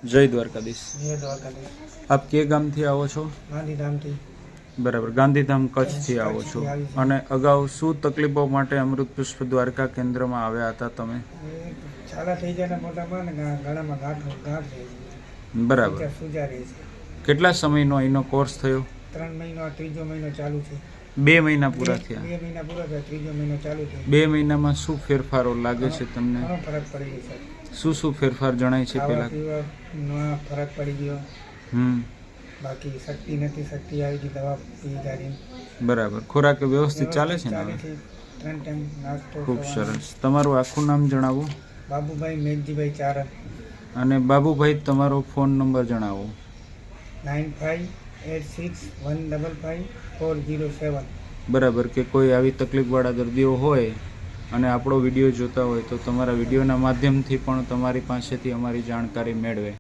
જય દ્વારકાધીશ। જય દ્વારકાધીશ। આપ કે ગામથી આવો છો? ગાંધીધામથી। બરાબર, ગાંધીધામ કચ્છથી આવો છો। અને અગાઉ શું તકલીફો માટે અમૃત પુષ્પ દ્વારકા કેન્દ્રમાં આવ્યા હતા તમે? છાલા થઈ જાય મોટામાં ને ગળામાં ગાંઠ થઈ જાય। બરાબર, સૂજા રહે છે। કેટલા સમયનો એનો કોર્સ થયો? 3 મહિનો, આ ત્રીજો મહિનો ચાલુ છે। 2 મહિના પૂરા થયા? 2 મહિના પૂરા થયા, ત્રીજો મહિનો ચાલુ છે। 2 મહિનામાં શું ફેરફારો લાગે છે તમને? ઘણો ફરક પડી ગયો સાહેબ। શું ફેરફાર જણાય છે પેલા? ફરક પડી ગયો। બાકી શક્તિ નથી, શક્તિ આવી ગઈ દવા પી જારી। બરાબર, ખોરાક વ્યવસ્થિત ચાલે છે ને? 3 ટાઈમ નાસ્તો। ખૂબ સરસ। તમારું આખું નામ જણાવો? બાબુભાઈ મેઘજીભાઈ ચારણ। અને બાબુભાઈ તમારો ફોન નંબર જણાવો? 9586155407। બરાબર, કે કોઈ આવી તકલીફવાળા દર્દીઓ હોય અને આપણો વિડીયો જોતા હોય તો તમારા વિડીયોના માધ્યમથી પણ તમારી પાસેથી અમારી જાણકારી મેળવે।